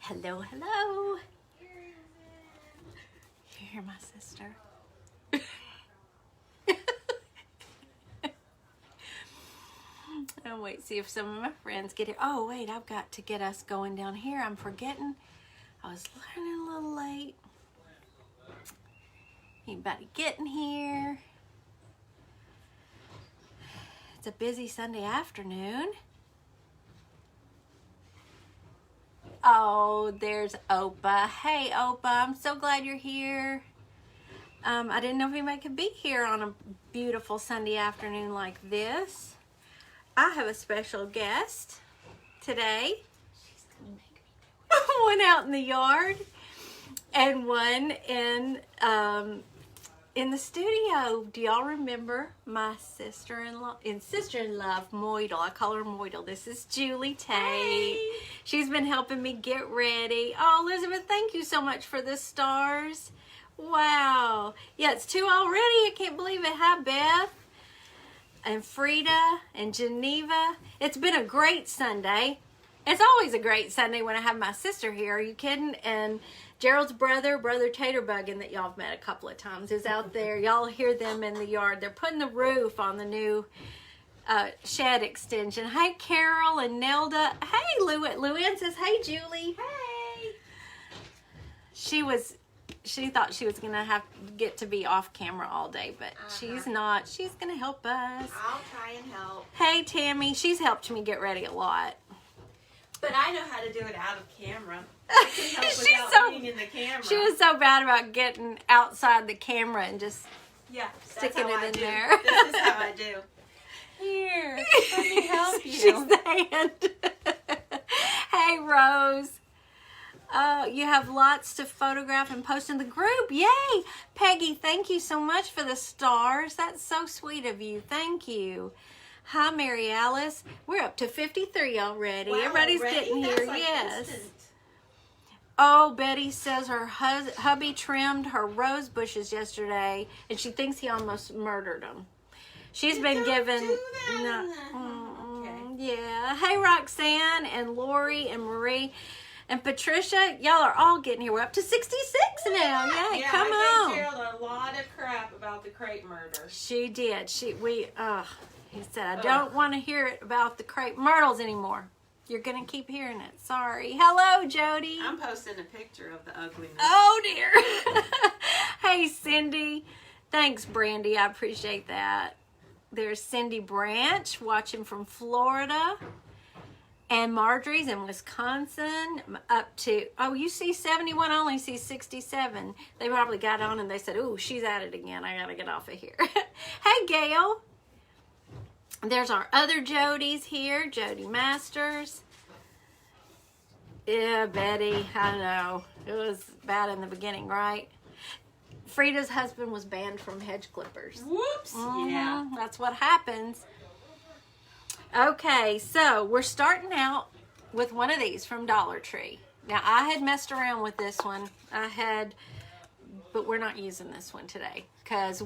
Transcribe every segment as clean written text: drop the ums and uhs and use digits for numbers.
Hello, hello. You hear my sister? Oh, wait, see if some of my friends get here. Oh, wait, I've got to get us going down here. I'm forgetting. I was running a little late. Anybody getting here? It's a busy Sunday afternoon. Oh, there's Opa. Hey, Opa, I'm so glad you're here. I didn't know if anybody could be here on a beautiful Sunday afternoon like this. I have a special guest today. She's gonna make me one out in the yard and one in the studio. Do y'all remember my sister-in-law? Sister-in-law, Moidle. I call her Moidle. This is Julie Tate. Hey. She's been helping me get ready. Oh, Elizabeth, thank you so much for the stars. Wow. Yeah, it's 2 already. I can't believe it. Hi, Beth. And Frida and Geneva. It's been a great Sunday. It's always a great Sunday when I have my sister here. Are you kidding? And Gerald's brother Taterbuggin, that y'all have met a couple of times, is out there. Y'all hear them in the yard. They're putting the roof on the new shed extension. Hey, Carol and Nelda. Hey, Luann says, hey, Julie. Hey. She thought she was going to have to get to be off camera all day, but she's not. She's going to help us. I'll try and help. Hey, Tammy. She's helped me get ready a lot. But I know how to do it out of camera. I can help without being in the camera. She was so bad about getting outside the camera and just sticking it in there. This is how I do. Here, let me help you. She's the hand. Hey, Rose. You have lots to photograph and post in the group. Yay! Peggy, thank you so much for the stars. That's so sweet of you. Thank you. Hi, Mary Alice. We're up to 53 already. Wow, Everybody's already? getting here. That's like Yes. instant. Oh, Betty says her hubby trimmed her rose bushes yesterday, and she thinks he almost murdered them. She's been given. Yeah. Hey, Roxanne and Lori and Marie. And Patricia, y'all are all getting here. We're up to 66 now. Yay, come on. I think Gerald a lot of crap about the crepe murder. She did. He said, I don't want to hear it about the crepe myrtles anymore. You're going to keep hearing it. Sorry. Hello, Jody. I'm posting a picture of the ugliness. Oh, dear. Hey, Cindy. Thanks, Brandy. I appreciate that. There's Cindy Branch watching from Florida. And Marjorie's in Wisconsin up to, you see 71, I only see 67. They probably got on and they said, ooh, she's at it again. I got to get off of here. Hey, Gail. There's our other Jodys here. Jody Masters. Yeah, Betty, I know. It was bad in the beginning, right? Frida's husband was banned from hedge clippers. Whoops. Yeah. That's what happens. Okay, so we're starting out with one of these from Dollar Tree. Now, I had messed around with this one. But we're not using this one today. Because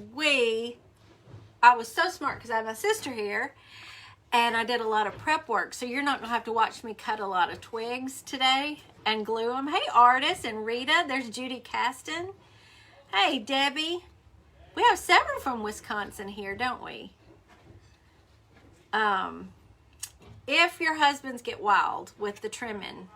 I was so smart because I have my sister here. And I did a lot of prep work. So you're not going to have to watch me cut a lot of twigs today and glue them. Hey, Artis and Rita. There's Judy Caston. Hey, Debbie. We have several from Wisconsin here, don't we? If your husbands get wild with the trimming.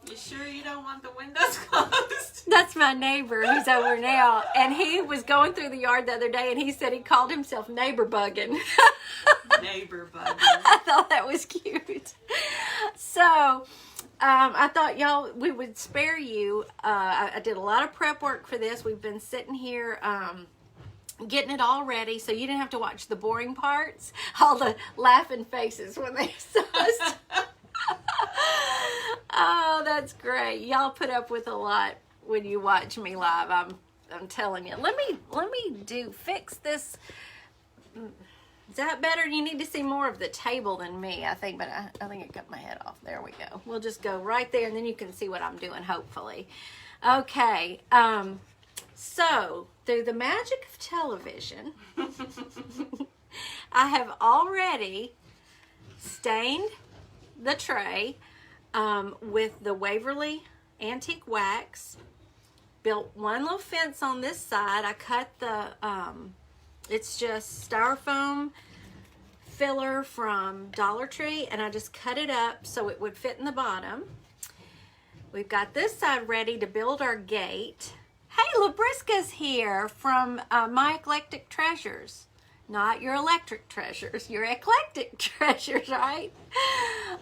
You sure you don't want the windows closed? That's my neighbor who's over now. And he was going through the yard the other day and he said he called himself neighbor bugging. Neighbor bugging. I thought that was cute. So, I thought we would spare you. I did a lot of prep work for this. We've been sitting here, getting it all ready so you didn't have to watch the boring parts, all the laughing faces when they saw us. Oh, that's great. Y'all put up with a lot when you watch me live. I'm telling you. Let me fix this. Is that better? You need to see more of the table than me, I think, but I think it cut my head off. There we go. We'll just go right there and then you can see what I'm doing, hopefully. Okay. So, through the magic of television, I have already stained the tray with the Waverly Antique Wax. Built one little fence on this side. I cut the, it's just styrofoam filler from Dollar Tree, and I just cut it up so it would fit in the bottom. We've got this side ready to build our gate. Hey, Labriska's here from My Eclectic Treasures. Not your electric treasures, your eclectic treasures, right?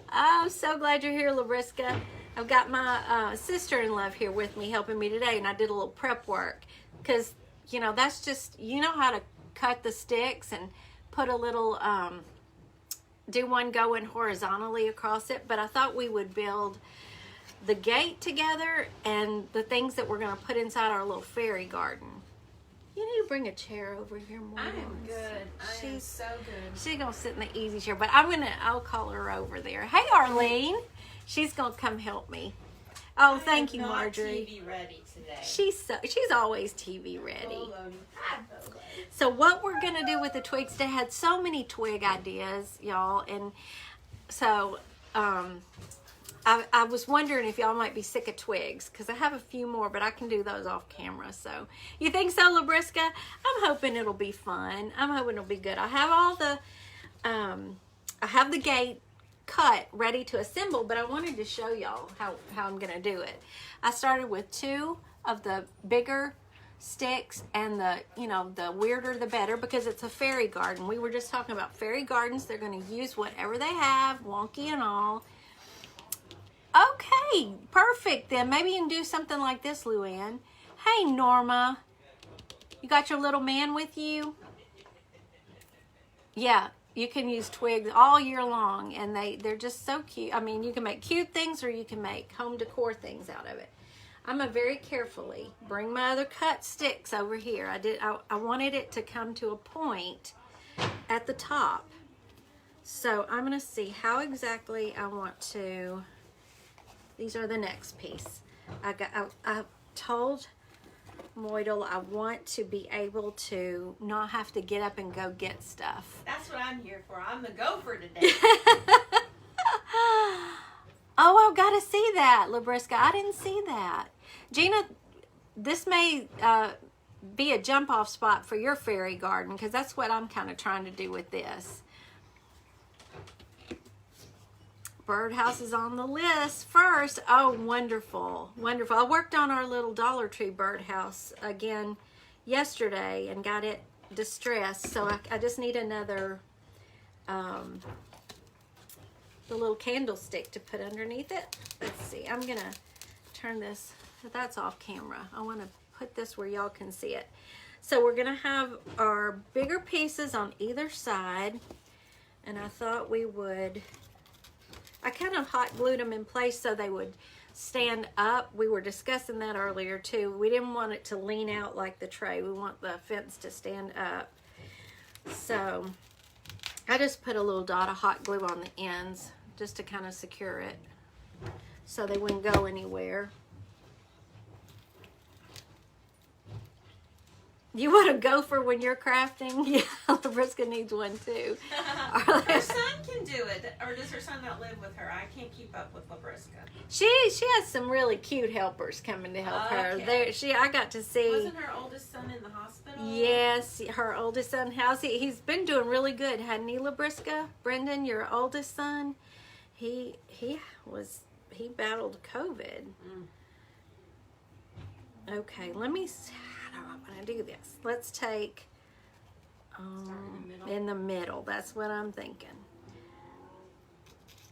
I'm so glad you're here, Labriska. I've got my sister-in-law here with me helping me today, and I did a little prep work because, you know, that's just, you know how to cut the sticks and put a little, do one going horizontally across it, but I thought we would build the gate together and the things that we're going to put inside our little fairy garden. You need to bring a chair over here more. I am good. She's so good. She's going to sit in the easy chair, but I'll call her over there. Hey, Arlene. She's going to come help me. Oh, thank you, Marjorie. TV ready today. She's always TV ready. So what we're going to do with the twigs, they had so many twig ideas, y'all, and so I was wondering if y'all might be sick of twigs, because I have a few more, but I can do those off camera. So you think so, Labriska? I'm hoping it'll be fun. I'm hoping it'll be good. I have all the I have the gate cut ready to assemble, but I wanted to show y'all how I'm gonna do it. I started with 2 of the bigger sticks, and the weirder the better, because it's a fairy garden. We were just talking about fairy gardens. They're going to use whatever they have, wonky and all. Okay, perfect. Then maybe you can do something like this, Luann. Hey, Norma, you got your little man with you? Yeah, you can use twigs all year long, and they're just so cute. I mean, you can make cute things, or you can make home decor things out of it. I'm going to very carefully bring my other cut sticks over here. I wanted it to come to a point at the top. So I'm going to see how exactly I want to. These are the next piece. I told Moidle I want to be able to not have to get up and go get stuff. That's what I'm here for. I'm the gopher today. Oh, I've got to see that, Labriska. I didn't see that. Gina, this may be a jump-off spot for your fairy garden, because that's what I'm kind of trying to do with this. Birdhouse is on the list first. Oh, wonderful. Wonderful. I worked on our little Dollar Tree birdhouse again yesterday and got it distressed, so I just need another the little candlestick to put underneath it. Let's see. I'm going to turn this. That's off camera. I want to put this where y'all can see it. So we're going to have our bigger pieces on either side, and I thought we would, I kind of hot glued them in place so they would stand up. We were discussing that earlier too. We didn't want it to lean out like the tray. We want the fence to stand up. So I just put a little dot of hot glue on the ends just to kind of secure it so they wouldn't go anywhere. You want a gopher when you're crafting? Yeah, Labriska needs one too. Her son can do it, or does her son not live with her? I can't keep up with Labriska. She has some really cute helpers coming to help her. I got to see. Wasn't her oldest son in the hospital? Yes, her oldest son. He's been doing really good, hadn't he, Labriska? Brendan, your oldest son, he battled COVID. Okay, let me see. I'm going to do this. Let's take in the middle. That's what I'm thinking.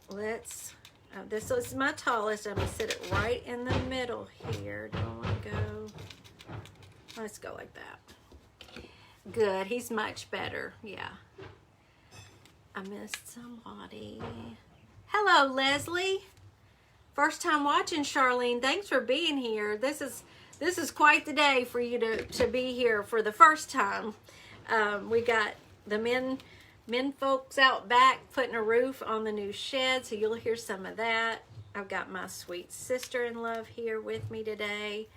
Let's, this is my tallest. I'm going to sit it right in the middle here. Don't want to go, let's go like that. Good. He's much better. Yeah. I missed somebody. Hello, Leslie. First time watching, Charlene. Thanks for being here. This is quite the day for you to be here for the first time. We got the men folks out back putting a roof on the new shed, so you'll hear some of that. I've got my sweet sister-in-law here with me today.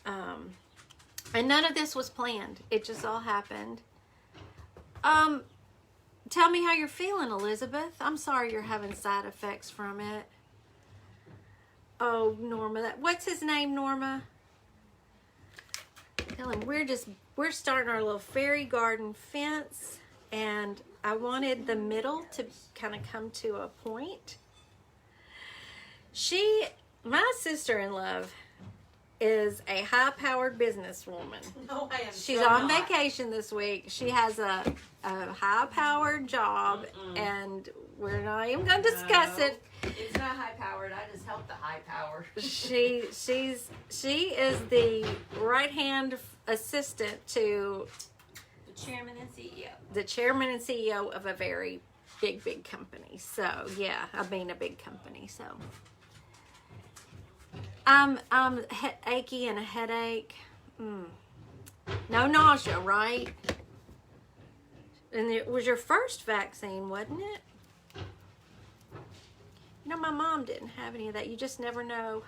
And none of this was planned. It just all happened. Tell me how you're feeling, Elizabeth. I'm sorry you're having side effects from it. Oh, Norma, what's his name, Norma? Tell him we're starting our little fairy garden fence, and I wanted the middle to kind of come to a point. My sister-in-law is a high-powered businesswoman. No, I am. She's so on not. vacation this week. She has a high-powered job, and we're not even going to discuss it. It's not high powered. I just help the high power. She is the right-hand assistant to The chairman and CEO. the chairman and CEO of a very big company. So yeah, I mean a big company. So I'm achy and a headache. No nausea, right? And it was your first vaccine, wasn't it? You know, my mom didn't have any of that. You just never know.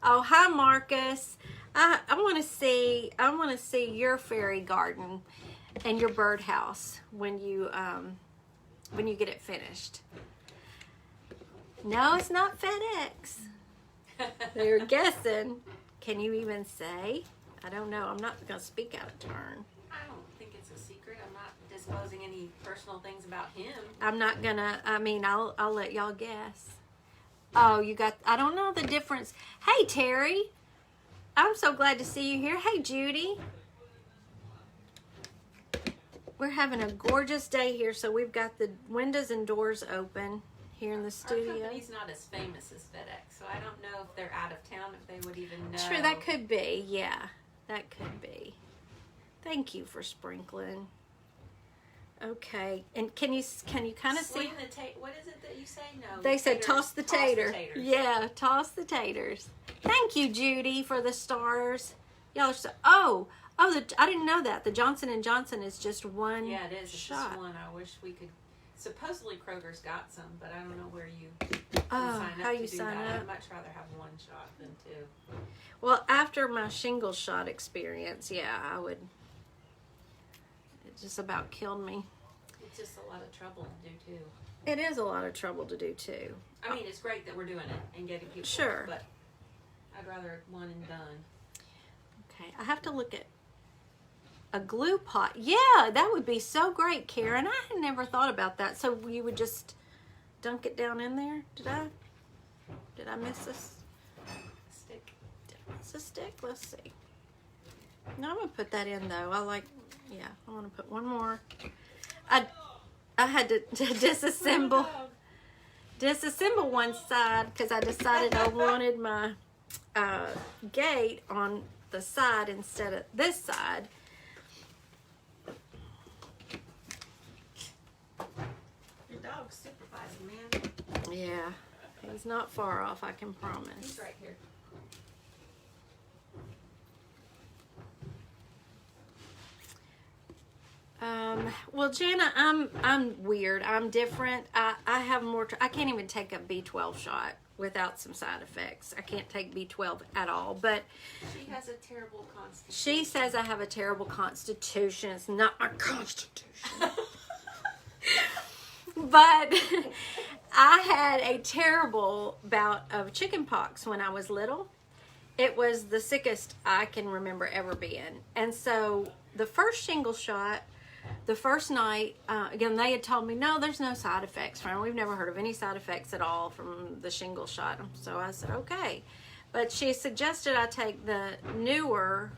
Oh, hi, Marcus. I want to see your fairy garden and your birdhouse when you get it finished. No, it's not FedEx. They're guessing. Can you even say? I don't know. I'm not going to speak out of turn. I don't think it's a secret. I'm not disclosing any personal things about him. I'm not gonna. I mean, I'll let y'all guess. Oh, you got. I don't know the difference. Hey, Terry. I'm so glad to see you here. Hey, Judy. We're having a gorgeous day here, so we've got the windows and doors open here in the Our studio. company's not as famous as FedEx, so I don't know if they're out of town, if they would even know. True, that could be. Yeah, that could be. Thank you for sprinkling. Okay, and can you kind of see? Swing the what is it that you say? No. They said taters. toss the tater. taters. Yeah, toss the taters. Thank you, Judy, for the stars. Y'all are so. Oh, I didn't know that. The Johnson & Johnson is just one Yeah, it is. It's shot. just one. I wish we could. Supposedly Kroger's got some, but I don't know where you Oh, sign up how to you do sign that. up? I'd much rather have one shot than two. Well, after my shingles shot experience, yeah, I would. It just about killed me. It's just a lot of trouble to do too. It is a lot of trouble to do too. I mean, it's great that we're doing it and getting people. Sure. But I'd rather one and done. Okay, I have to look at a glue pot. Yeah, that would be so great, Karen. I had never thought about that. So you would just dunk it down in there? Did I miss this? Stick. Did I miss a stick? Let's see. No, I'm gonna put that in though. I want to put one more. I had to disassemble one side because I decided I wanted my gate on the side instead of this side. Your dog's supervising, man. Yeah, he's not far off, I can promise. He's right here. Well, Jana, I'm weird. I'm different. I have more. I can't even take a B12 shot without some side effects. I can't take B12 at all. But She has a terrible constitution. she says I have a terrible constitution. It's not my constitution. But I had a terrible bout of chicken pox when I was little. It was the sickest I can remember ever being. And so the first shingle shot, the first night, again, they had told me, no, there's no side effects from it. We've never heard of any side effects at all from the shingle shot. So I said, okay. But she suggested I take the newer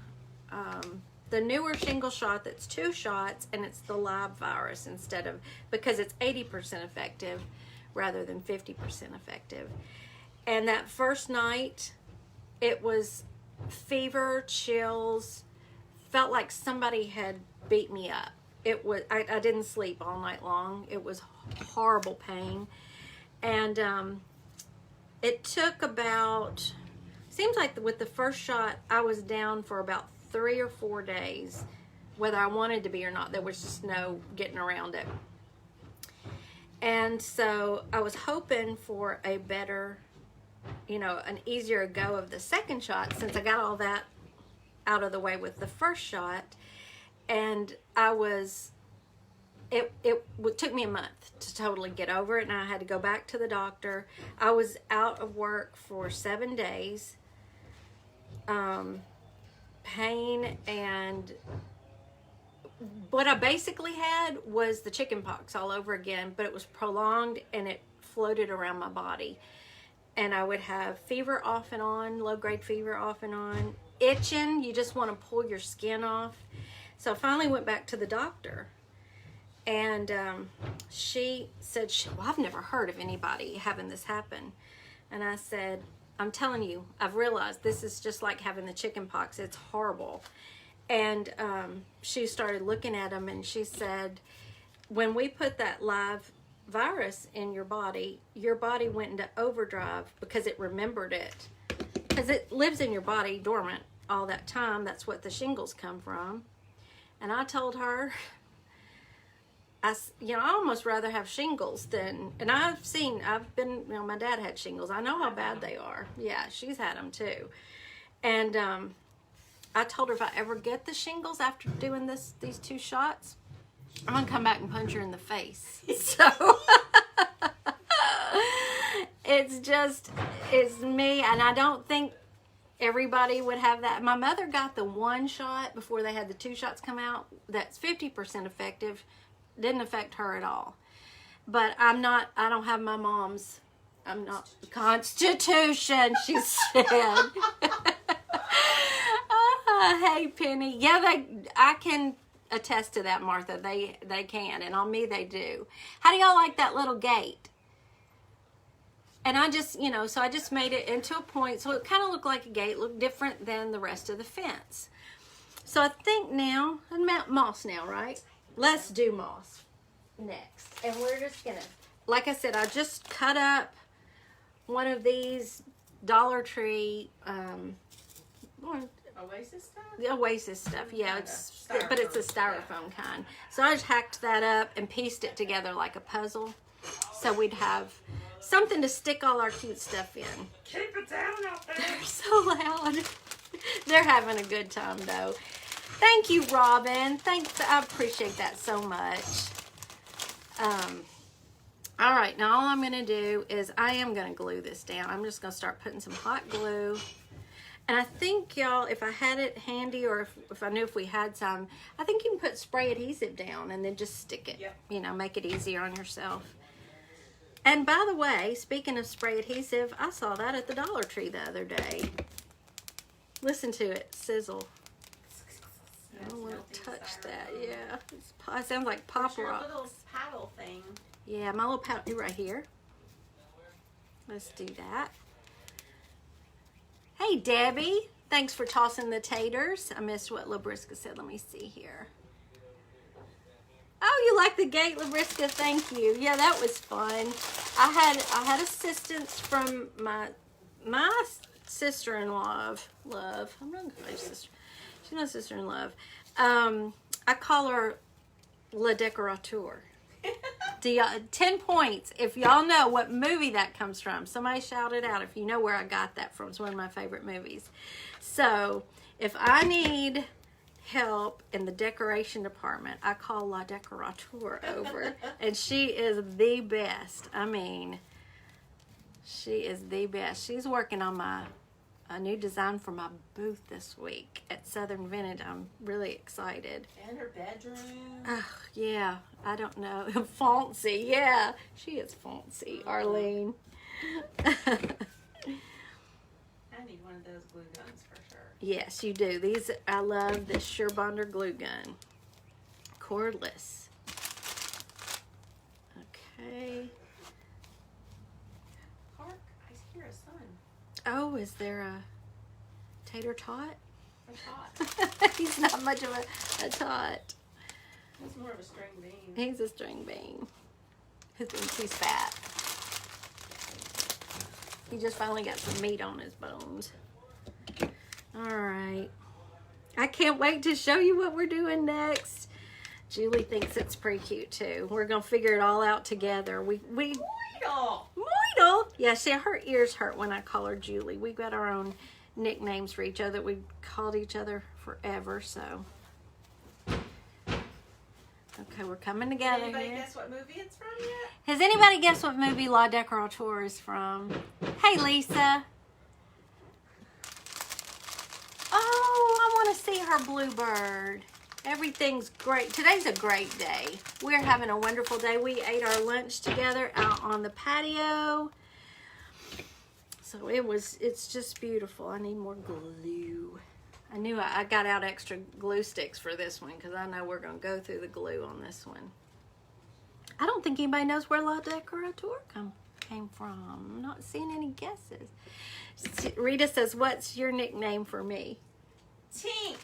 shingle shot that's 2 shots, and it's the live virus instead of, because it's 80% effective rather than 50% effective. And that first night, it was fever, chills, felt like somebody had beat me up. It was, I didn't sleep all night long. It was horrible pain. And it took about, seems like with the first shot, I was down for about 3 or 4 days, whether I wanted to be or not. There was just no getting around it. And so I was hoping for a better, an easier go of the second shot, since I got all that out of the way with the first shot. And I was took me a month to totally get over it, and I had to go back to the doctor. I was out of work for 7 days. Pain, and what I basically had was the chicken pox all over again, but it was prolonged and it floated around my body. And I would have fever off and on, low-grade fever off and on, itching. You just want to pull your skin off. So I finally went back to the doctor. And she said, well, I've never heard of anybody having this happen. And I said, I'm telling you, I've realized this is just like having the chicken pox. It's horrible. And she started looking at them, and she said, when we put that live virus in your body went into overdrive because it remembered it. Because it lives in your body dormant all that time. That's what the shingles come from. And I told her, I almost rather have shingles than, and my dad had shingles. I know how bad they are. Yeah, she's had them too. And I told her if I ever get the shingles after doing these 2 shots, I'm going to come back and punch her in the face. So it's me, and I don't think everybody would have that. My mother got the 1 shot before they had the 2 shots come out. That's 50% effective. Didn't affect her at all. But I don't have my mom's, I'm not constitution, she said. Hey, Penny. Yeah, I can attest to that, Martha. They can, and on me they do. How do y'all like that little gate? And I just, so I just made it into a point, so it kind of looked like a gate, looked different than the rest of the fence. So I think now, moss now, right? Let's do moss next. And we're just going to, like I said, I just cut up one of these Dollar Tree, Oasis stuff? The Oasis stuff, yeah. But it's a styrofoam kind. So I just hacked that up and pieced it together like a puzzle. So we'd have something to stick all our cute stuff in. Keep it down out there. They're so loud. They're having a good time, though. Thank you, Robin. Thanks. I appreciate that so much. All right, now all I'm going to do is I am going to glue this down. I'm just going to start putting some hot glue. And I think, y'all, if I had it handy, or if I knew if we had some, I think you can put spray adhesive down and then just stick it. Yep. Make it easier on yourself. And by the way, speaking of spray adhesive, I saw that at the Dollar Tree the other day. Listen to it sizzle. I don't want to touch that. Yeah, it sounds like pop your rocks. little paddle thing. Yeah, my little paddle right here. Let's do that. Hey, Debbie. Thanks for tossing the taters. I missed what Labriska said. Let me see here. Oh, you like the gate, Labriska? Thank you. Yeah, that was fun. I had assistance from my sister-in-law. Love. I'm not gonna call her sister. She's my sister-in-law. I call her La Decorateur. 10 points if y'all know what movie that comes from. Somebody shout it out if you know where I got that from. It's one of my favorite movies. So if I need help in the decoration department, I call La Decorateur over. And she is the best. I mean, she is the best. She's working on a new design for my booth this week at Southern Vintage. I'm really excited. And her bedroom. Oh, yeah. I don't know. Fancy. Yeah. She is fancy, Arlene. I need one of those glue guns for sure. Yes, you do. These, I love this Surebonder glue gun. Cordless. Okay. Park, I hear a son. Oh, is there a tater tot? A tot. He's not much of a tot. He's more of a string bean. He's a string bean. He thinks he's fat. He just finally got some meat on his bones. All right. I can't wait to show you what we're doing next. Julie thinks it's pretty cute too. We're gonna figure it all out together. Moidle. Yeah, see, her ears hurt when I call her Julie. We've got our own nicknames for each other. We've called each other forever, so. Okay, we're coming Did together anybody here. guess what movie it's from yet? Has anybody guessed what movie La Decorateur is from? Hey, Lisa. Oh, I want to see her bluebird. Everything's great. Today's a great day. We're having a wonderful day. We ate our lunch together out on the patio. So it's just beautiful. I need more glue. I knew I got out extra glue sticks for this one because I know we're going to go through the glue on this one. I don't think anybody knows where La Decorateur came from. I'm not seeing any guesses. Rita says, what's your nickname for me? Tink.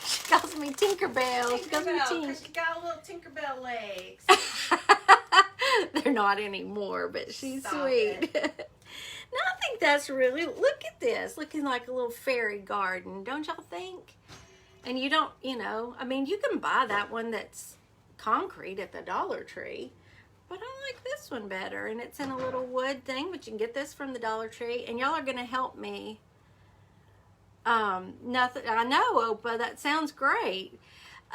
She calls me Tinkerbell. She calls me Tinkerbell, Tink. because she got little Tinkerbell legs. They're not anymore, but she's Stop sweet. No, I think that's really, look at this, looking like a little fairy garden, don't y'all think? And you don't, I mean, you can buy that one that's concrete at the Dollar Tree, but I like this one better, and it's in a little wood thing, but you can get this from the Dollar Tree, and y'all are going to help me. Nothing, I know, Opa, that sounds great.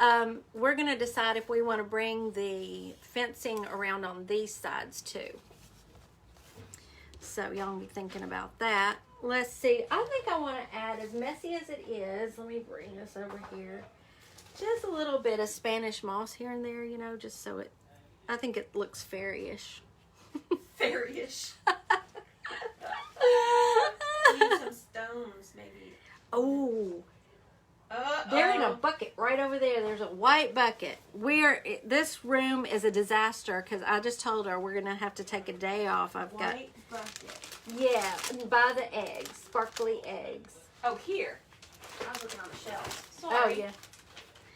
We're going to decide if we want to bring the fencing around on these sides too. So y'all be thinking about that. Let's see. I think I want to add, as messy as it is, let me bring this over here. Just a little bit of Spanish moss here and there, just so I think it looks fairy-ish. Fairy-ish. Need some stones, maybe. Oh. Uh-oh. They're in a bucket right over there. There's a white bucket. This room is a disaster because I just told her we're going to have to take a day off. White bucket. Yeah, buy the eggs, sparkly eggs. Oh, here. I was looking on the shelf. Oh, Sorry. yeah.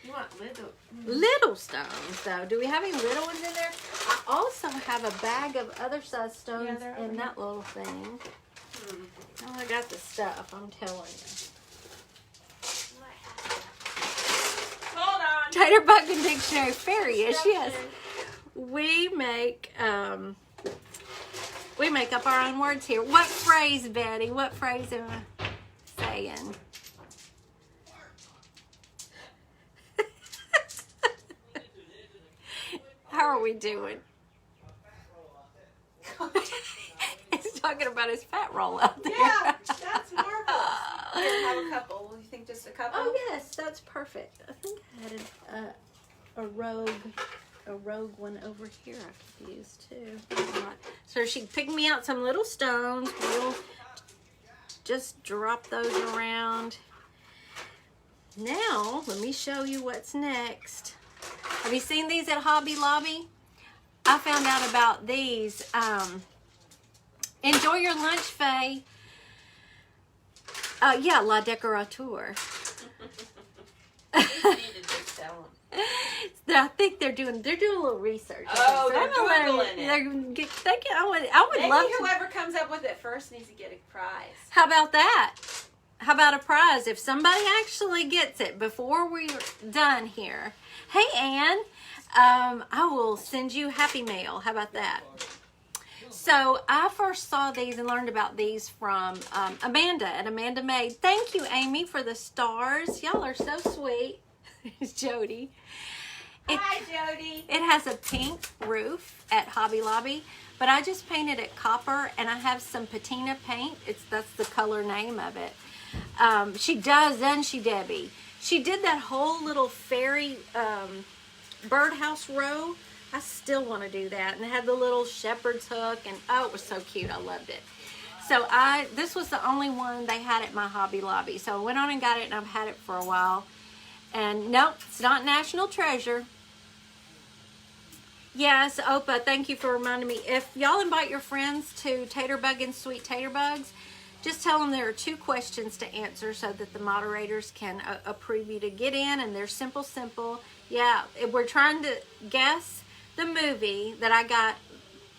You want little? Little stones, though. Do we have any little ones in there? I also have a bag of other size stones in that little thing. Oh, I got the stuff, I'm telling you. Hold on. Tater Bucket Dictionary, fairy-ish, yes. We make up our own words here. What phrase, Betty? What phrase am I saying? How are we doing? He's talking about his fat roll out there. Yeah, that's marvelous. Here, have a couple. You think just a couple? Oh yes, that's perfect. I think I had a rogue one over here I could use too. So she picked me out some little stones. We'll just drop those around. Now, let me show you what's next. Have you seen these at Hobby Lobby? I found out about these. Enjoy your lunch, Faye. Yeah, La Decorateur. You need to just tell them. I think they're doing a little research. Oh, So they're Googling it. I would Maybe love to. whoever comes up with it first needs to get a prize. How about that? How about a prize if somebody actually gets it before we're done here? Hey, Ann, I will send you Happy Mail. How about that? So I first saw these and learned about these from Amanda at Amanda Made. Thank you, Amy, for the stars. Y'all are so sweet. It's Jody. Hi, Jody. It has a pink roof at Hobby Lobby, but I just painted it copper, and I have some patina paint. That's the color name of it. She does, doesn't she, Debbie? She did that whole little fairy birdhouse row. I still want to do that. And it had the little shepherd's hook, and oh, it was so cute. I loved it. So this was the only one they had at my Hobby Lobby. So I went on and got it, and I've had it for a while. And nope, it's not National Treasure. Yes, Opa, thank you for reminding me. If y'all invite your friends to Tater Bug and Sweet Tater Bugs, just tell them there are 2 questions to answer so that the moderators can approve you to get in. And they're simple. Yeah, we're trying to guess the movie that I got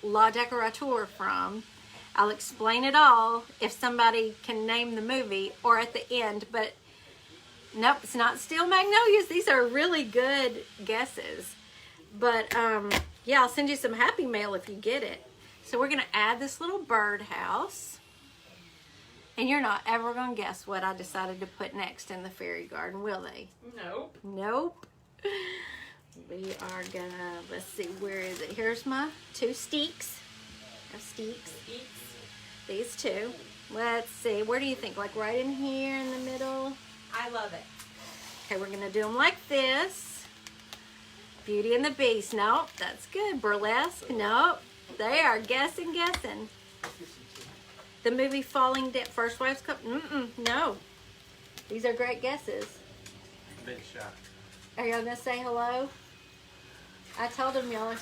La Decorateur from. I'll explain it all if somebody can name the movie or at the end. But nope, it's not Steel Magnolias. These are really good guesses. But yeah, I'll send you some Happy Mail if you get it. So we're going to add this little birdhouse. And you're not ever going to guess what I decided to put next in the fairy garden, will they? Nope. Nope. We are gonna, let's see, where is it? Here's my 2 steaks. I have steaks. These 2. Let's see, where do you think? Like right in here in the middle? I love it. Okay, we're gonna do them like this. Beauty and the Beast. Nope, that's good. Burlesque. Nope. They are guessing. The movie Falling Down. First Wife's Cup. No. These are great guesses. Big shot. Are y'all gonna say hello? I told him y'all.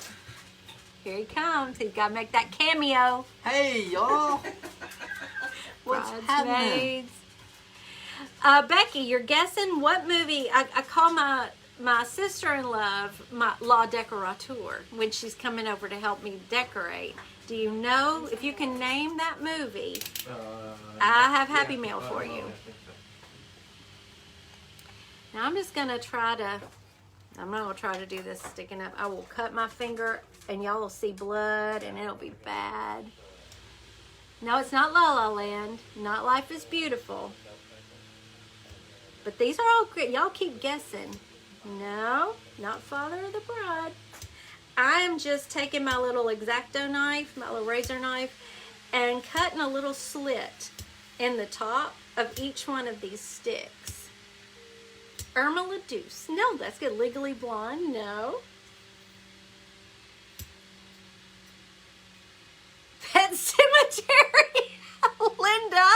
Here he comes. He's gotta make that cameo. Hey, y'all. What's happening? Bridesmaids. Becky, you're guessing what movie? I call my sister-in-law my La Decorateur when she's coming over to help me decorate. Do you know if you can name that movie? I have Happy Meal for you. I think so. Now I'm just gonna try to. I'm not gonna try to do this sticking up. I will cut my finger, and y'all will see blood, and it'll be bad. No, it's not La La Land. Not Life is Beautiful. But these are all great. Y'all keep guessing. No, not Father of the Bride. I am just taking my little X-Acto knife, my little razor knife, and cutting a little slit in the top of each one of these sticks. Irma la Douce. No, that's good. Legally Blonde. No. Pet Cemetery. Linda.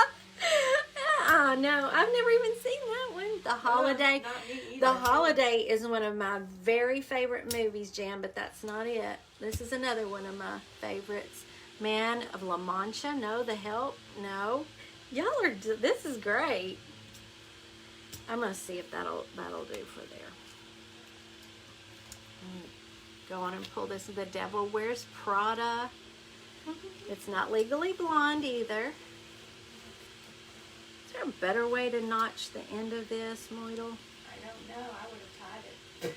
No, I've never even seen that one. The Holiday. Not me either. The Holiday is one of my very favorite movies, Jan, but that's not it. This is another one of my favorites. Man of La Mancha. No. The Help. No. Y'all are. This is great. I'm gonna see if that'll do for there. Go on and pull this. The Devil Wears Prada. It's not Legally Blonde either. Is there a better way to notch the end of this, Moidle? I don't know. I would have tied it.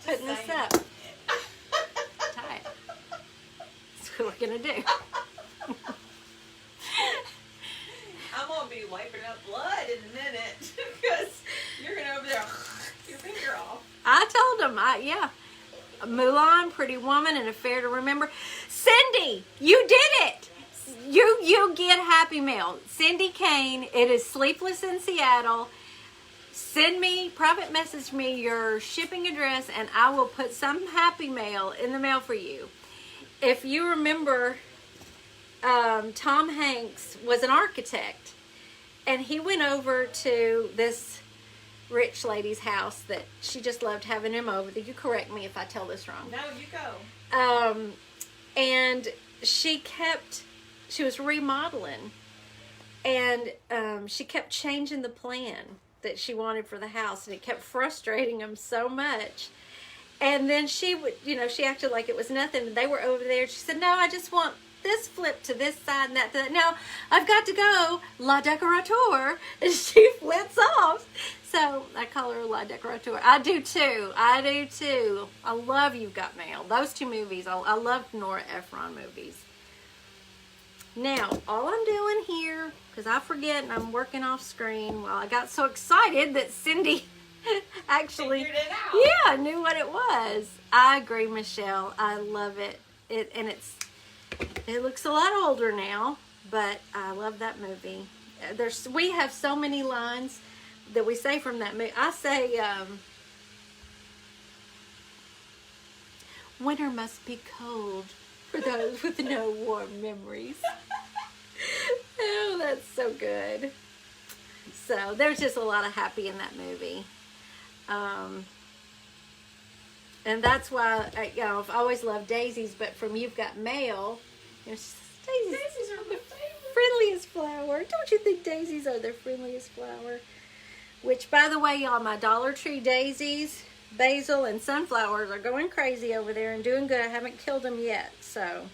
Putting this saying. up. Tie it. That's what we're gonna do. I'm gonna be wiping up blood in a minute because you're gonna over there your finger off. I told him, yeah. Mulan, Pretty Woman, and Affair to Remember. Cindy, you did it. You get Happy Mail. Cindy Kane. It is Sleepless in Seattle. Send me, private message me your shipping address, and I will put some Happy Mail in the mail for you. If you remember, Tom Hanks was an architect, and he went over to this rich lady's house that she just loved having him over. You correct me if I tell this wrong. No, you go. And she was remodeling, and she kept changing the plan that she wanted for the house, and it kept frustrating him so much. And then she would, she acted like it was nothing, and they were over there. She said, no, I just want this flip to this side and that to that. Now, I've got to go, La Decorateur, and she flips off. So I call her La Decorateur. I do too. I love You've Got Mail. Those 2 movies. I love Nora Ephron movies. Now, all I'm doing here, because I forget and I'm working off screen, well, I got so excited that Cindy actually Figured it out. knew what it was. I agree, Michelle. I love it. It looks a lot older now, but I love that movie. We have so many lines that we say from that movie. I say, winter must be cold for those with no warm memories. Oh, that's so good. So there's just a lot of happy in that movie. And that's why I've always loved daisies, but from You've Got Mail, daisies Daisies are my favorite. friendliest flower. Don't you think daisies are the friendliest flower? Which, by the way, y'all, my Dollar Tree daisies, basil, and sunflowers are going crazy over there and doing good. I haven't killed them yet, so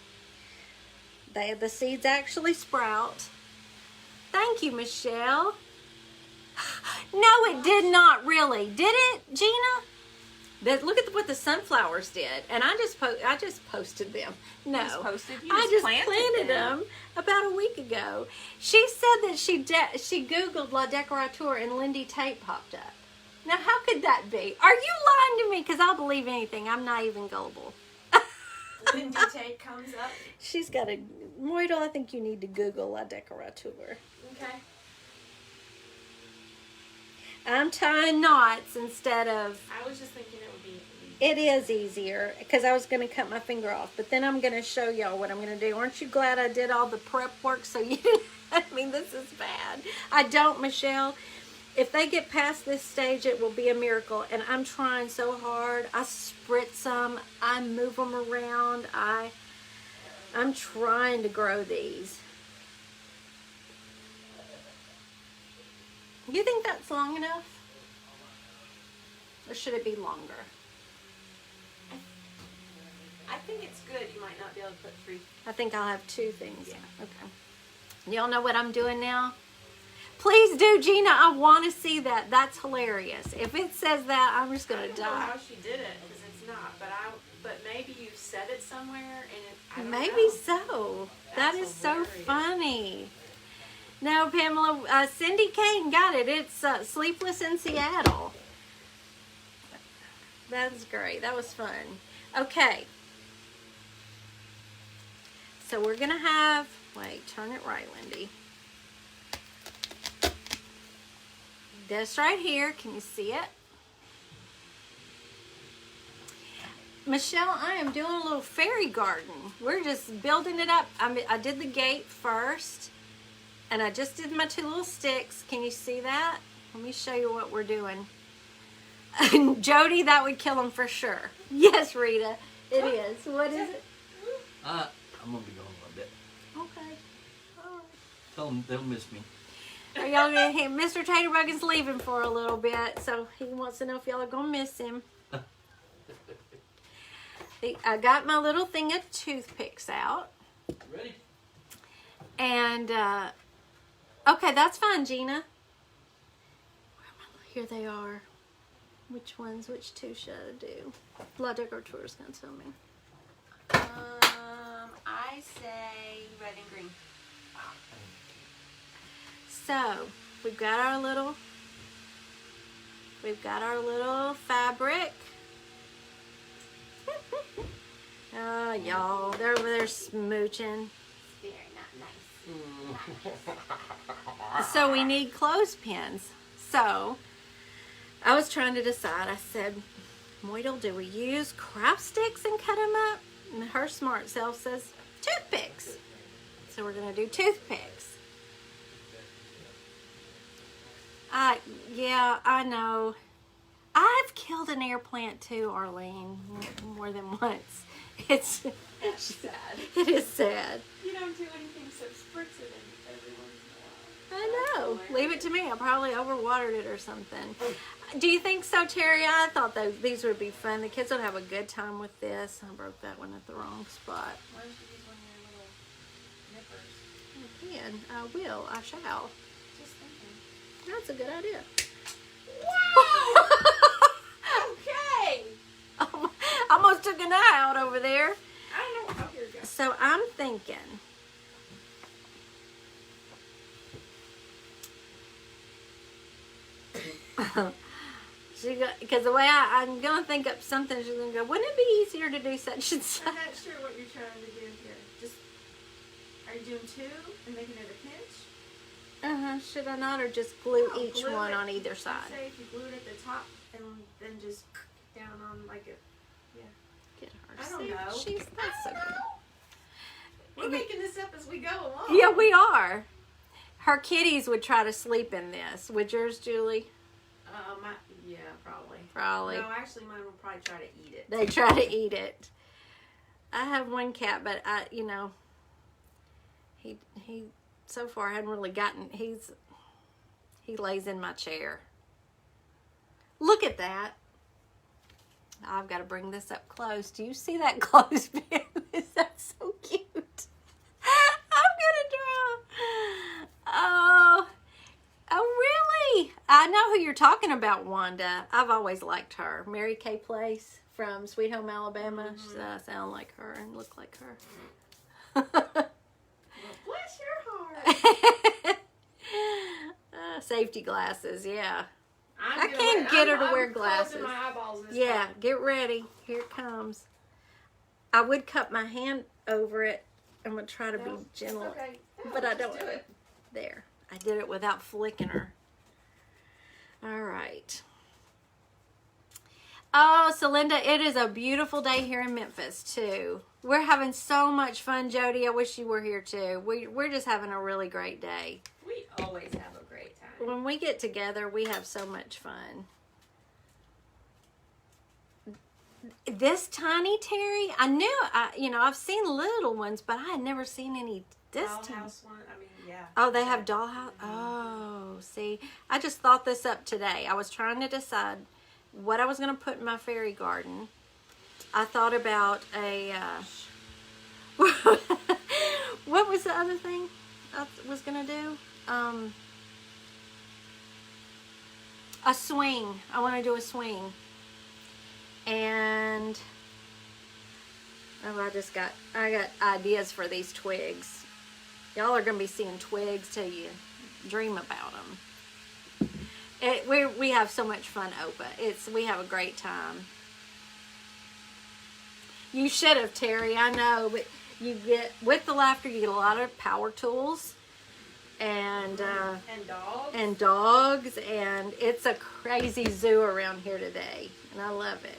the seeds actually sprout. Thank you, Michelle. No, it did not really. Did it, Gina? Look at what the sunflowers did, and I just posted them. No, I just planted them about a week ago. She said that she Googled La Decorateur and Lindy Tate popped up. Now, how could that be? Are you lying to me? Because I'll believe anything. I'm not even gullible. Lindy Tate comes up. She's got a... Moidle, I think you need to Google La Decorateur. Okay. I'm tying knots instead of... I was just thinking it would be easy. It is easier because I was going to cut my finger off. But then I'm going to show y'all what I'm going to do. Aren't you glad I did all the prep work so you didn't... I mean, this is bad. I don't, Michelle. If they get past this stage, it will be a miracle. And I'm trying so hard. I spritz them. I move them around. I'm trying to grow these. You think that's long enough? Or should it be longer? I think it's good. You might not be able to put 3. I think I'll have 2 things. Yeah. Okay. Y'all know what I'm doing now? Please do, Gina. I want to see that. That's hilarious. If it says that, I'm just I going don't to know die. how she did it because it's not. But maybe you said it somewhere and I don't Maybe know. so. That That's is so hilarious. funny. No, Pamela, Cindy Kane got it. It's Sleepless in Seattle. That's great. That was fun. Okay. So we're going to have, wait, turn it right, Lindy. This right here, can you see it? Michelle, I am doing a little fairy garden. We're just building it up. I did the gate first, and I just did my 2 little sticks. Can you see that? Let me show you what we're doing. Jody, that would kill them for sure. Yes, Rita, it is. What is it? I'm gonna be gone a little bit. Okay. All right. Tell them they'll miss me. Are y'all gonna, Mr. Taterbug is leaving for a little bit, so he wants to know if y'all are gonna miss him. I got my little thing of toothpicks out. Ready? And, okay, that's fine, Gina. Here they are. Which 2 should I do? La Decorateur's gonna tell me. I say red and green. So, we've got our little fabric. Oh, y'all, they're over there smooching. Very not nice. So we need clothespins. So I was trying to decide. I said, Moidle, do we use craft sticks and cut them up? And her smart self says toothpicks. So we're going to do toothpicks. Yeah, I know. I've killed an air plant too, Arlene, more than once. It's Sad. it is sad. You don't do anything except spritz it every once in a while. I know. That's Leave it to me. I probably overwatered it or something. Do you think so, Terry? I thought these would be fun. The kids would have a good time with this. I broke that one at the wrong spot. Why don't you use one of your little nippers? I can. I will. I shall. Just thinking. That's a good idea. Wow! Okay! Almost took an eye out over there. I don't know. Oh, here we go. So I'm thinking. Because the way I'm going to think up something, she's going to go, wouldn't it be easier to do such and such? I'm not sure what you're trying to do here. Just, are you doing 2 and making it a pinch? Should I not, or just glue No, each glue one it. on either side? Say if you glued at the top and then just down on like a, Get her. I don't See, know. That's so good. we're making this up as we go along. Yeah, we are. Her kitties would try to sleep in this. Would yours, Julie? Yeah, probably. Probably. No, actually mine will probably try to eat it. They try to eat it. I have one cat, but he so far hadn't really gotten. He lays in my chair. Look at that. I've got to bring this up close. Do you see that clothespin? Is that so cute? I'm gonna draw. Oh, really? I know who you're talking about, Wanda. I've always liked her. Mary Kay Place from Sweet Home Alabama. She said I sound like her and look like her. Well, bless your heart. Safety glasses, yeah. I can't get her to wear I'm glasses. closing my eyeballs this Yeah, time. get ready. Here it comes. I would cup my hand over it. I'm going to try to No, be it's gentle. okay. No, But I just don't do know. it. There. I did it without flicking her. All right. Oh, so Linda, it is a beautiful day here in Memphis, too. We're having so much fun, Jody. I wish you were here, too. We're just having a really great day. We always have a great time. When we get together, we have so much fun. This tiny Terry, I knew, I've seen little ones, but I had never seen any this tiny. Dollhouse one. I mean, yeah. Oh, they have dollhouse. Oh, see, I just thought this up today. I was trying to decide what I was going to put in my fairy garden. I thought about a, what was the other thing I was going to do? A swing. I want to do a swing. And, I got ideas for these twigs. Y'all are going to be seeing twigs till you dream about them. We have so much fun, Opa. We have a great time. You should have, Terry. I know, but with the laughter, you get a lot of power tools and dogs, and it's a crazy zoo around here today, and I love it.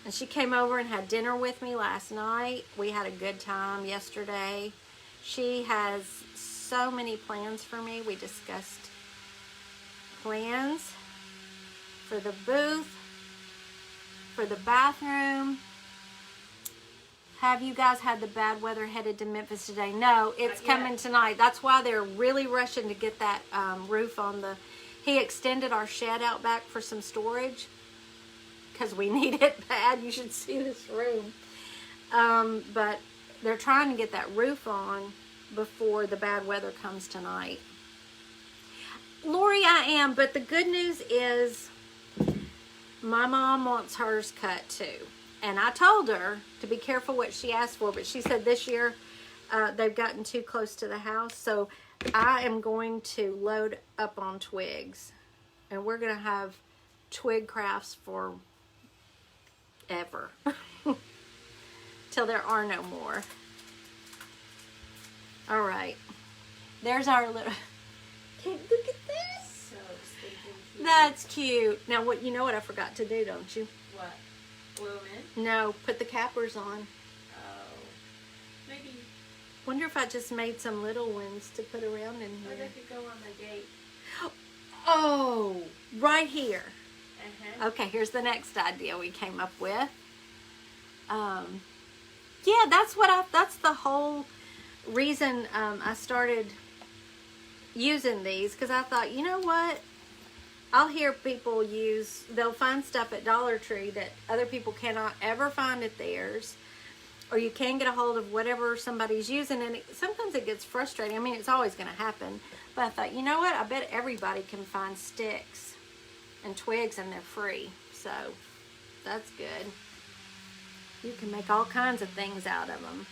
And she came over and had dinner with me last night. We had a good time yesterday. She has so many plans for me. We discussed plans for the booth, for the bathroom. Have you guys had the bad weather headed to Memphis today? No, it's coming tonight. That's why they're really rushing to get that roof on the... He extended our shed out back for some storage because we need it bad. You should see this room. But they're trying to get that roof on before the bad weather comes tonight. Lori, I am, but the good news is my mom wants hers cut too. And I told her to be careful what she asked for, but she said this year they've gotten too close to the house. So I am going to load up on twigs. And we're going to have twig crafts for ever. Till there are no more. All right. There's our little... Look at this. So stinking cute. That's cute. Now, you know what I forgot to do, don't you? What? Glue 'em in? No, put the cappers on. Oh. Maybe. Wonder if I just made some little ones to put around in Or they here. could go on the gate. Oh, right here. Uh-huh. Okay, here's the next idea we came up with. Yeah, that's the whole reason I started using these, because I thought, you know what? I'll hear people they'll find stuff at Dollar Tree that other people cannot ever find at theirs, or you can get a hold of whatever somebody's using, and sometimes it gets frustrating. I mean, it's always going to happen, but I thought, you know what? I bet everybody can find sticks and twigs, and they're free, so that's good. You can make all kinds of things out of them.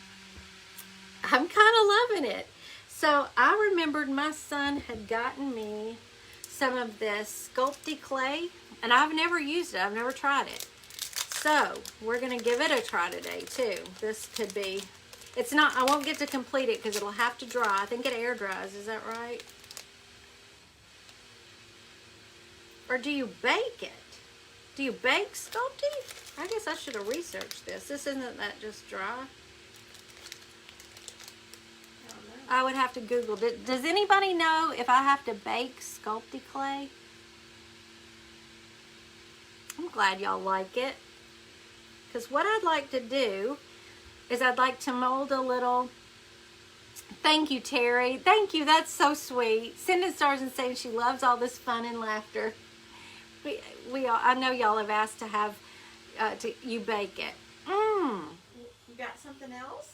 I'm kind of loving it. So I remembered my son had gotten me some of this Sculpey clay, and I've never used it. I've never tried it. So we're going to give it a try today too. This could be, I won't get to complete it because it'll have to dry. I think it air dries, is that right? Or do you bake it? Do you bake Sculpey? I guess I should have researched this. This isn't that just dry. I would have to Google it. Does anybody know if I have to bake Sculpey clay? I'm glad y'all like it. Because what I'd like to do is I'd like to mold a little... Thank you, Terry. Thank you. That's so sweet. Sending stars and saying she loves all this fun and laughter. I know y'all have asked to have you bake it. You got something else?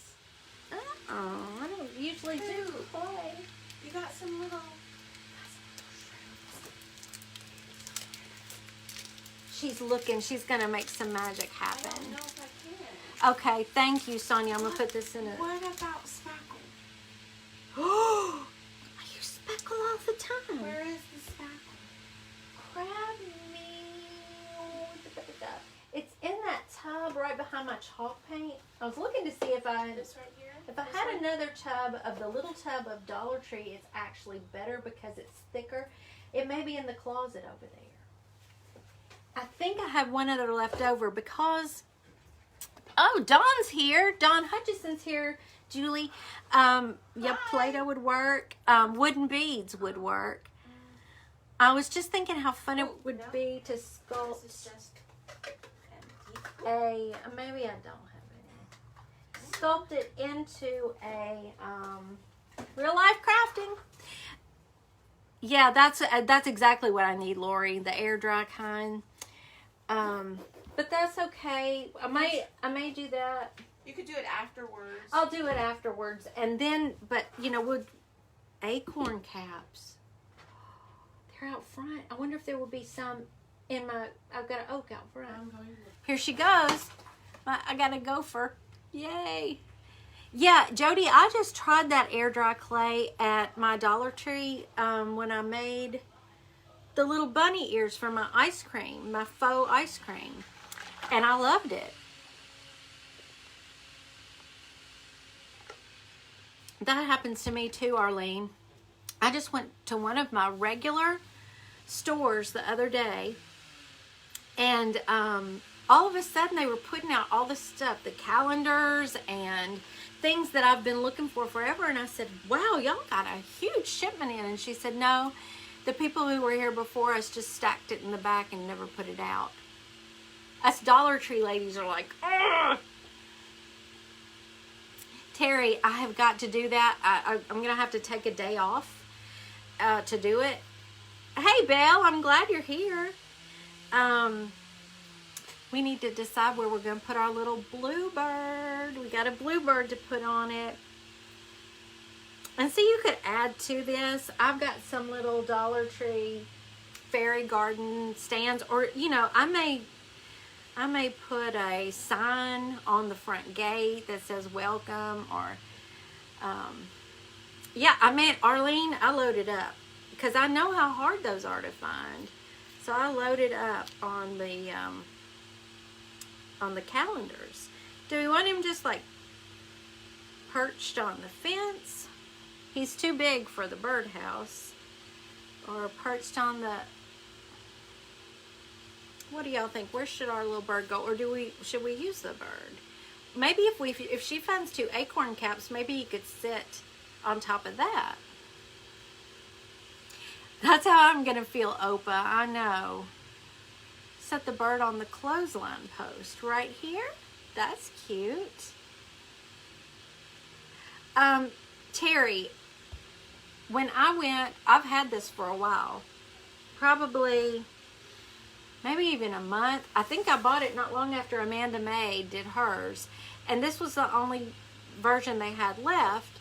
I don't usually do clay. You got some little... She's looking. She's going to make some magic I happen. don't know if I can. Okay, thank you, Sonia. I'm going to put this in a... What about spackle? I use speckle all the time. Where is the spackle? crab meal. It's in that tub right behind my chalk paint. I was looking to see if I This right here? if I had another tub of the little tub of Dollar Tree. It's actually better because it's thicker. It may be in the closet over there. I think I have one other left over because, oh, Dawn's here. Dawn Hutchison's here, Julie. Yeah, Play-Doh would work. Wooden beads would work. I was just thinking how fun it would be to sculpt This is just maybe I don't have any. Sculpt it into a real life crafting. Yeah, that's exactly what I need, Lori. The air dry kind. But that's okay. I may do that. You could do it afterwards. I'll do it afterwards, and then. But with acorn caps, they're out front. I wonder if there will be some in my. I've got an oak out front. I'm going to Here she goes. I got a gopher. Yay. Yeah, Jody, I just tried that air dry clay at my Dollar Tree when I made the little bunny ears for my ice cream, my faux ice cream. And I loved it. That happens to me too, Arlene. I just went to one of my regular stores the other day, and all of a sudden they were putting out all this stuff, the calendars and things that I've been looking for forever. And I said, wow, y'all got a huge shipment in. And she said, no, the people who were here before us just stacked it in the back and never put it out. Us Dollar Tree ladies are like, ugh. Terry, I have got to do that. I'm going to have to take a day off to do it. Hey, Belle, I'm glad you're here. We need to decide where we're going to put our little bluebird. We got a bluebird to put on it. And see, you could add to this. I've got some little Dollar Tree fairy garden stands, or I may put a sign on the front gate that says welcome, or yeah, Arlene, I loaded up because I know how hard those are to find. So I loaded up on the calendars. Do we want him just like perched on the fence? He's too big for the birdhouse. Or perched on the... What do y'all think? Where should our little bird go? Or should we use the bird? Maybe if she finds 2 acorn caps, maybe he could sit on top of that. That's how I'm gonna feel, Opa. I know. Set the bird on the clothesline post right here. That's cute. Terry, when I went, I've had this for a while, probably maybe even a month. I think I bought it not long after Amanda May did hers, and this was the only version they had left,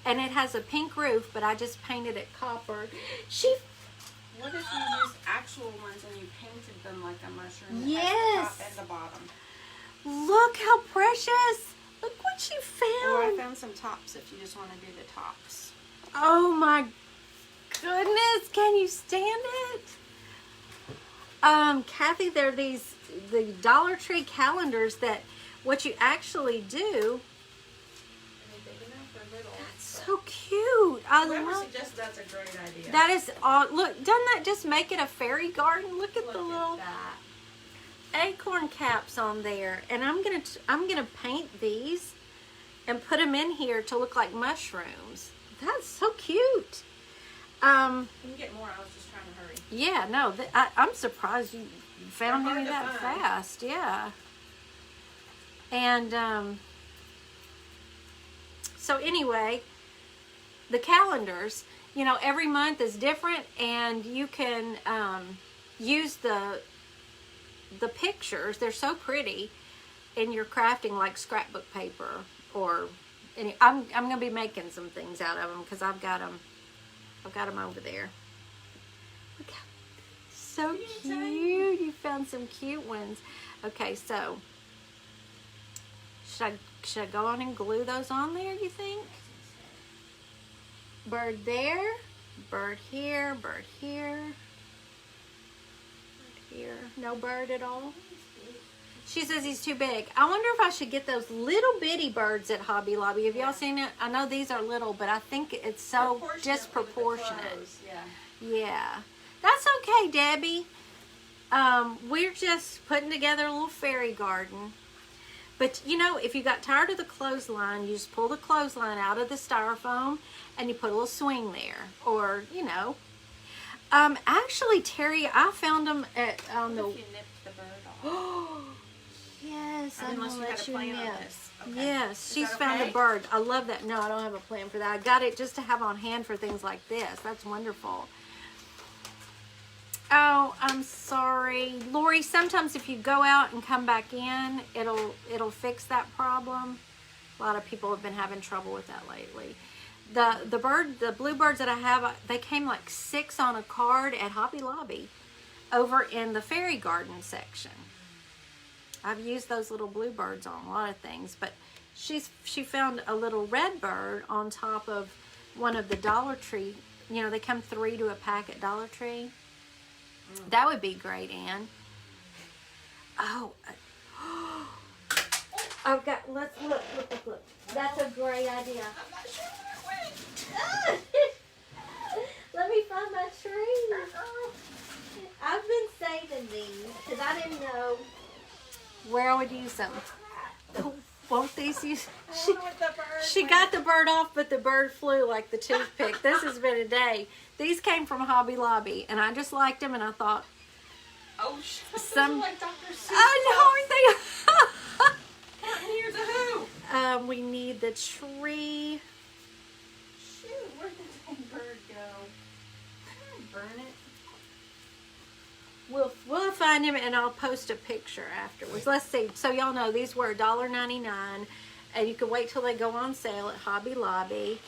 and it has a pink roof, but I just painted it copper. What if you used actual ones and you painted them like a mushroom? Yes. At the top and the bottom. Look how precious. Look what she Or I found. found some tops if you just want to do the tops. Oh my goodness. Can you stand it? Kathy, they're the Dollar Tree calendars that what you actually do. So cute. I Whoever love suggests that's a great idea. that. Is look, doesn't that just make it a fairy garden? Look at Look the at little that. acorn caps on there, and I'm gonna paint these and put them in here to look like mushrooms. That's so cute. You can get more. I was just trying to hurry. Yeah, no, I'm surprised you found They're any hard that to find. fast. Yeah. And so anyway, the calendars, every month is different, and you can use the pictures. They're so pretty, and you're crafting like scrapbook paper, or I'm gonna be making some things out of them because I've got them over there. Look how so cute. You found some cute ones. Okay, so should I go on and glue those on there, you think? Bird there, bird here, bird here. here. No bird at all. She says he's too big. I wonder if I should get those little bitty birds at Hobby Lobby. Have y'all seen it? I know these are little, but I think it's so Proportionate with the disproportionate. clothes, Yeah. Yeah. That's okay, Debbie. We're just putting together a little fairy garden. But, you know, if you got tired of the clothesline, you just pull the clothesline out of the styrofoam and you put a little swing there. Or, you know. Actually, Terry, I found them at If you nipped the bird off. Yes, I'm Unless gonna you had let a you plan on nip. this. Okay. Yes, Is she's that found okay? a bird. I love that. No, I don't have a plan for that. I got it just to have on hand for things like this. That's wonderful. Oh, I'm sorry, Lori. Sometimes if you go out and come back in, it'll fix that problem. A lot of people have been having trouble with that lately. The bluebirds that I have, they came like 6 on a card at Hobby Lobby, over in the fairy garden section. I've used those little bluebirds on a lot of things, but she found a little red bird on top of one of the Dollar Tree. You know, they come 3 to a pack at Dollar Tree. That would be great, Ann. Oh, I've got. Let's look. That's a great idea. I'm not sure where it went. Let me find my tree. I've been saving these because I didn't know where I would use them. Won't these use? She got the bird off, but the bird flew like the toothpick. This has been a day. These came from Hobby Lobby, and I just liked them, and I thought, Oh, those Some- are like Dr. Seuss. I know, aren't Here's a who. they? We need the tree. Shoot, where did that bird go? Can I burn it? We'll find him, and I'll post a picture afterwards. Let's see. So y'all know these were $1.99, and you can wait till they go on sale at Hobby Lobby.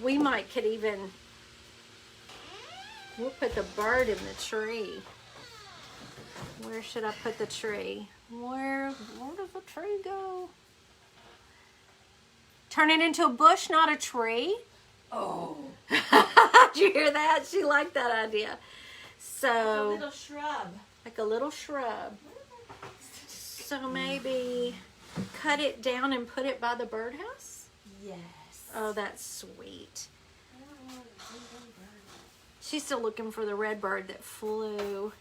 We could even. We'll put the bird in the tree. Where should I put the tree? Where does the tree go? Turn it into a bush, not a tree. Oh. Did you hear that? She liked that idea. A So, little shrub. like a little shrub. So maybe cut it down and put it by the birdhouse? Yes. Oh, that's sweet. She's still looking for the red bird that flew.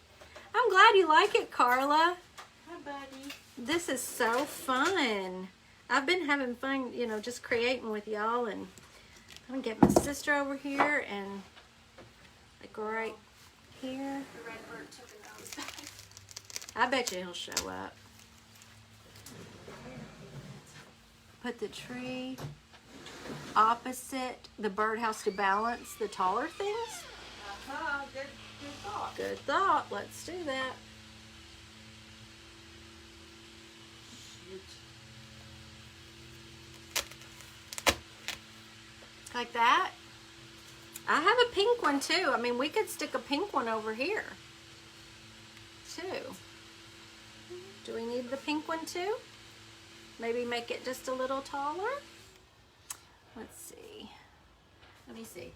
I'm glad you like it, Carla. Hi, buddy. This is so fun. I've been having fun, you know, just creating with y'all. And I'm going to get my sister over here and like right here. The red bird took a nosedive. I bet you he'll show up. Put the tree opposite the birdhouse to balance the taller things. Uh-huh. Good thought. Good thought. Let's do that. Shoot. Like that. I have a pink one too. I mean, we could stick a pink one over here too. Do we need the pink one too? Maybe make it just a little taller. Let's see. Let me see.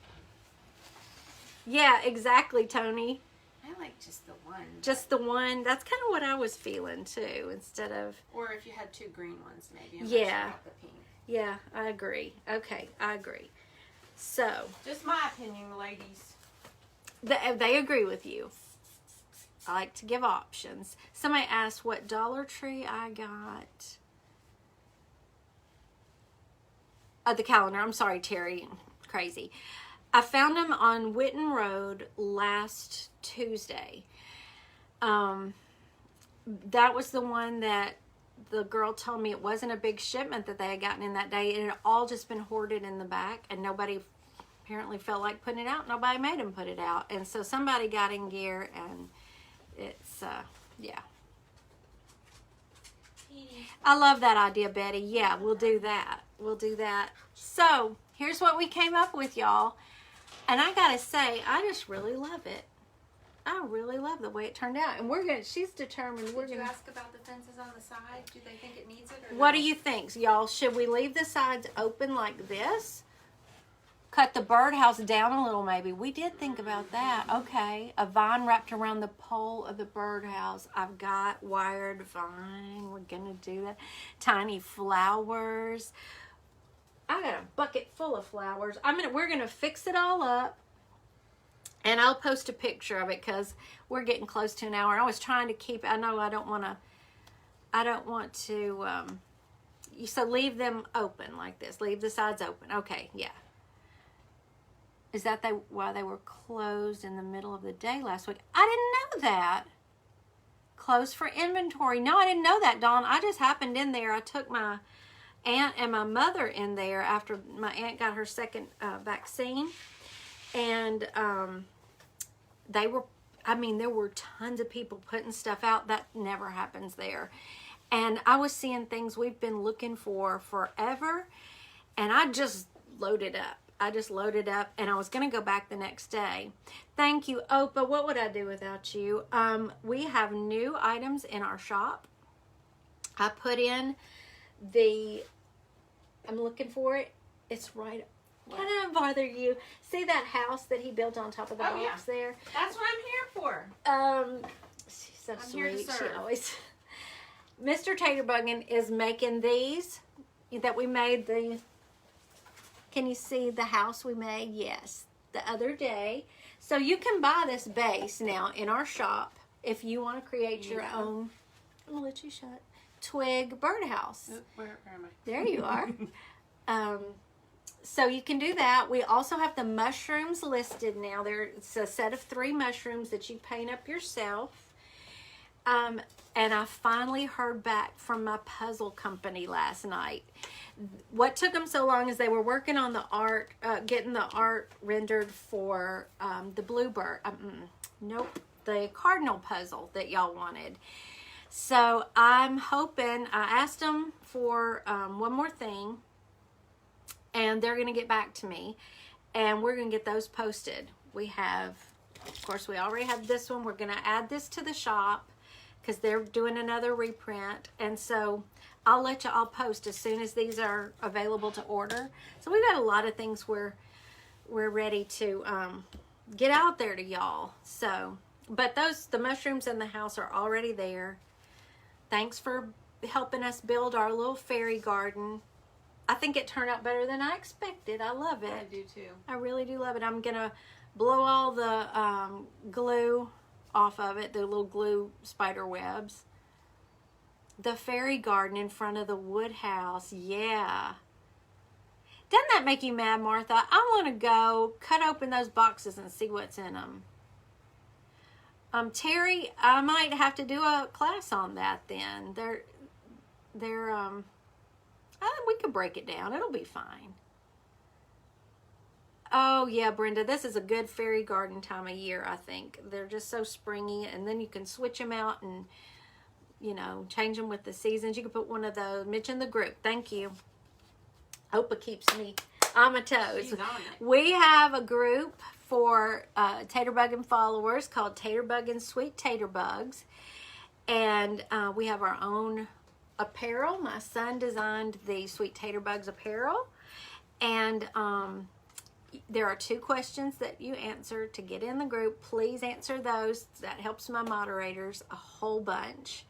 Yeah, exactly, Tony. I like just the one. Just the one. That's kind of what I was feeling too. Instead of, Or if you had 2 green ones, maybe. I'm Yeah. not sure about the pink. yeah, I agree. Okay, I agree. So Just my opinion, ladies. they agree with you. I like to give options. Somebody asked what Dollar Tree I got. The calendar. I'm sorry, Terry. Crazy. I found them on Witten Road last Tuesday. That was the one that the girl told me it wasn't a big shipment that they had gotten in that day. It had all just been hoarded in the back, and nobody apparently felt like putting it out. Nobody made them put it out. And so somebody got in gear, and it's, yeah. I love that idea, Betty. Yeah, we'll do that. We'll do that. So, here's what we came up with, y'all. And I gotta say, I just really love it. I really love the way it turned out. And she's determined we're Did you gonna. ask about the fences on the side? Do they think it needs it? Or What no? do you think, y'all? Should we leave the sides open like this? cut the birdhouse down a little maybe. We did think about that. Okay. A vine wrapped around the pole of the birdhouse. I've got wired vine. We're going to do that. Tiny flowers. I got a bucket full of flowers. We're going to fix it all up. And I'll post a picture of it because we're getting close to an hour. I was trying to keep, I know I don't want to, so leave them open like this. Leave the sides open. Okay, yeah. Is that why they were closed in the middle of the day last week? I didn't know that. Closed for inventory. No, I didn't know that, Dawn. I just happened in there. I took my aunt and my mother in there after my aunt got her second vaccine. And there were tons of people putting stuff out. That never happens there. And I was seeing things we've been looking for forever. And I just loaded up. And I was going to go back the next day. Thank you, Opa. What would I do without you? We have new items in our shop. I put in I'm looking for it. It's right. Can I bother you? See that house that he built on top of the box there? That's what I'm here for. She's so I'm sweet. here to serve. She always. Mr. Taterbuggin is making these that we made the. Can you see the house we made? Yes, the other day. So you can buy this base now in our shop if you want to create your own. I'm gonna let you shut. Twig birdhouse. Where am I? There you are. So you can do that. We also have the mushrooms listed now. It's a set of 3 mushrooms that you paint up yourself. And I finally heard back from my puzzle company last night. What took them so long is they were working on the art, getting the art rendered for the bluebird. The cardinal puzzle that y'all wanted. So I'm hoping, I asked them for one more thing. And they're going to get back to me. And we're going to get those posted. We have, of course, we already have this one. We're going to add this to the shop because they're doing another reprint. And so I'll let you all post as soon as these are available to order. So we've got a lot of things we're ready to get out there to y'all. So, but the mushrooms in the house are already there. Thanks for helping us build our little fairy garden. I think it turned out better than I expected. I love it. I do too. I really do love it. I'm going to blow all the glue off of it, the little glue spider webs. The fairy garden in front of the wood house. Yeah. Doesn't that make you mad, Martha? I want to go cut open those boxes and see what's in them. Terry, I might have to do a class on that then. We could break it down. It'll be fine. Oh, yeah, Brenda, this is a good fairy garden time of year, I think. They're just so springy, and then you can switch them out and, change them with the seasons. You can put one of those. Mitch in the group. Thank you. Opa keeps me on my toes. She's on it. We have a group for Taterbuggin followers called Taterbuggin Sweet Taterbugs, and we have our own apparel. My son designed the Sweet Taterbugs apparel, and there are 2 questions that you answer to get in the group. Please answer those. That helps my moderators a whole bunch.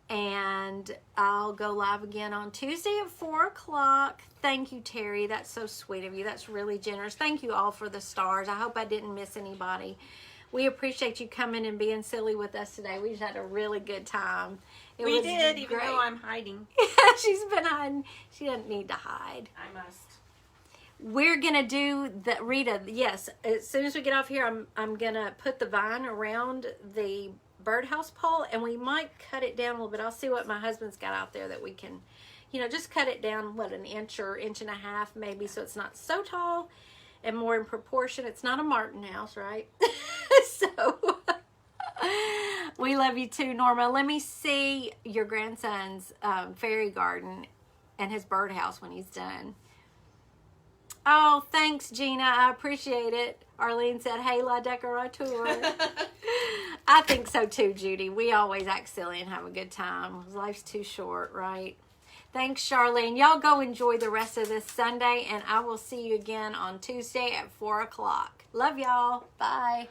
And I'll go live again on Tuesday at 4 o'clock. Thank you, Terry. That's so sweet of you. That's really generous. Thank you all for the stars. I hope I didn't miss anybody. We appreciate you coming and being silly with us today. We just had a really good time. We did, even though I'm hiding. Yeah, she's been hiding. She doesn't need to hide. I must. We're gonna do the Rita. Yes, as soon as we get off here, I'm gonna put the vine around the birdhouse pole, and we might cut it down a little bit. I'll see what my husband's got out there that we can, just cut it down, an inch or inch and a half maybe, so it's not so tall and more in proportion. It's not a Martin house, right? So we love you too, Norma. Let me see your grandson's fairy garden and his birdhouse when he's done. Oh, thanks, Gina. I appreciate it. Arlene said, hey, La Decorateur. I think so too, Judy. We always act silly and have a good time. Life's too short, right? Thanks, Charlene. Y'all go enjoy the rest of this Sunday, and I will see you again on Tuesday at 4 o'clock. Love y'all. Bye.